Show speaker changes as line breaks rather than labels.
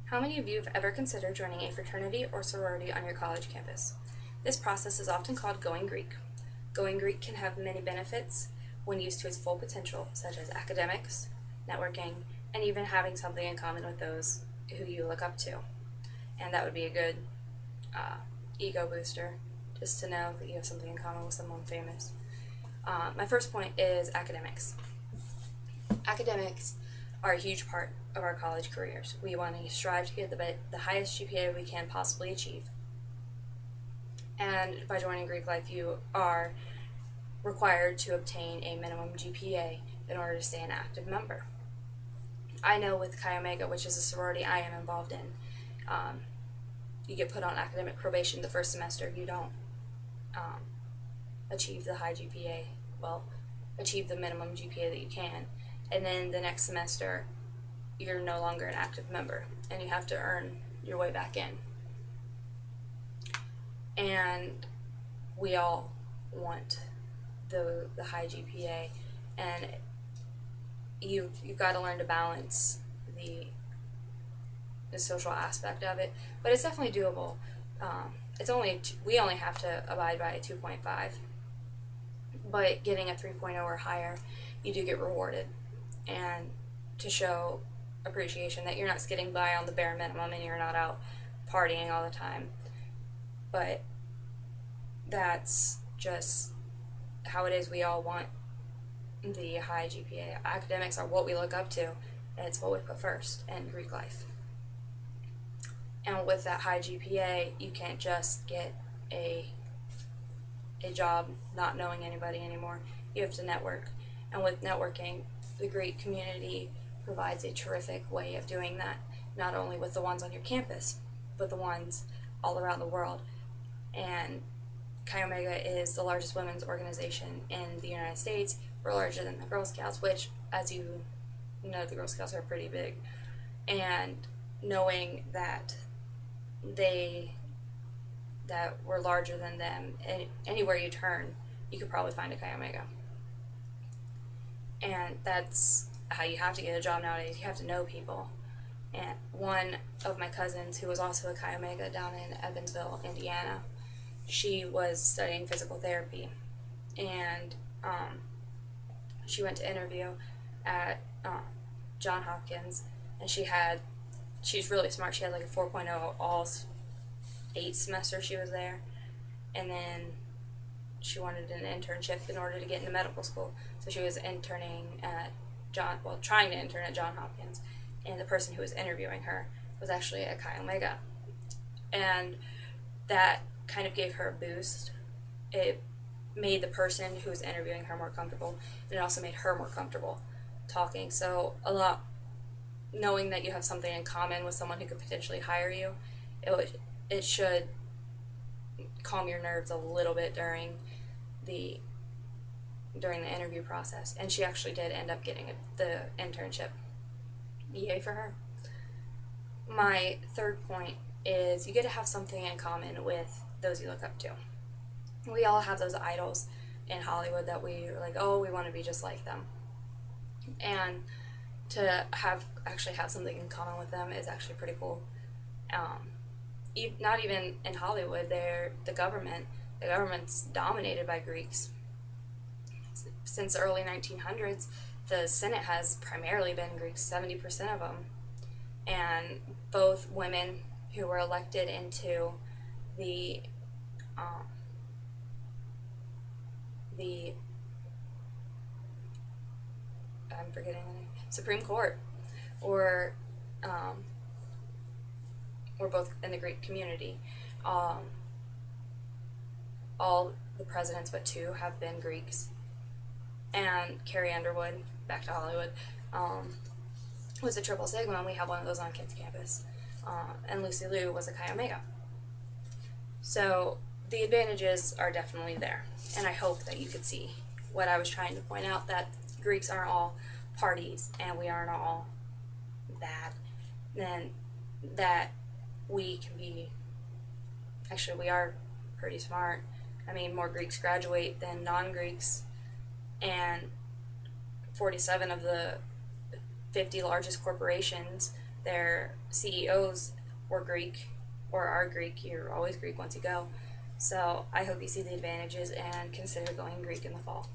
How many of you have ever considered joining a fraternity or sorority on your college campus? This process is often called going Greek. Going Greek can have many benefits when used to its full potential, such as academics, networking, and even having something in common with those who you look up to. And that would be a good ego booster, just to know that you have something in common with someone famous. My first point is academics. Academics are a huge part of our college careers. We want to strive to get the highest GPA we can possibly achieve. And by joining Greek life, you are required to obtain a minimum GPA in order to stay an active member. I know with Chi Omega, which is a sorority I am involved in, you get put on academic probation the first semester. You don't achieve the high GPA, achieve the minimum GPA that you can. And then the next semester, you're no longer an active member, and you have to earn your way back in. And we all want the high GPA, and you've got to learn to balance the social aspect of it, but it's definitely doable. We only have to abide by a 2.5, but getting a 3.0 or higher, you do get rewarded, and to show appreciation that you're not skidding by on the bare minimum and you're not out partying all the time. But that's just how it is. We all want the high GPA. Academics are what we look up to, and it's what we put first in Greek life. And with that high GPA, you can't just get a job not knowing anybody anymore. You have to network. And with networking, the Greek community provides a terrific way of doing that, not only with the ones on your campus, but the ones all around the world. And Chi Omega is the largest women's organization in the United States. We're larger than the Girl Scouts, which, as you know, the Girl Scouts are pretty big. And knowing that we're larger than them, and anywhere you turn, you could probably find a Chi Omega. And that's how you have to get a job nowadays. You have to know people. And one of my cousins, who was also a Chi Omega down in Evansville, Indiana, she was studying physical therapy, and she went to interview at Johns Hopkins, and she's really smart. She had like a 4.0 all 8 semesters she was there, and then she wanted an internship in order to get into medical school. So she was interning at trying to intern at Johns Hopkins, and the person who was interviewing her was actually a Chi Omega, and that kind of gave her a boost. It made the person who was interviewing her more comfortable, and it also made her more comfortable talking. So knowing that you have something in common with someone who could potentially hire you, it should calm your nerves a little bit during the interview process. And she actually did end up getting the internship. Yay for her. My third point is you get to have something in common with those you look up to. We all have those idols in Hollywood that we are like, oh, we want to be just like them. And to actually have something in common with them is actually pretty cool. Not even in Hollywood, the government's dominated by Greeks. Since the early 1900s, the Senate has primarily been Greeks, 70% of them. And both women who were elected into the I'm forgetting the name, Supreme Court, or both in the Greek community. All the presidents but 2 have been Greeks. And Carrie Underwood, back to Hollywood, was a Triple Sigma, and we have one of those on Kent's campus. And Lucy Liu was a Chi Omega. So the advantages are definitely there, and I hope that you could see what I was trying to point out, that Greeks aren't all parties, and we aren't all bad, and that we can be, actually we are pretty smart. I mean, more Greeks graduate than non-Greeks, and 47 of the 50 largest corporations their CEOs were Greek or are Greek. You're always Greek once you go. So I hope you see the advantages and consider going Greek in the fall.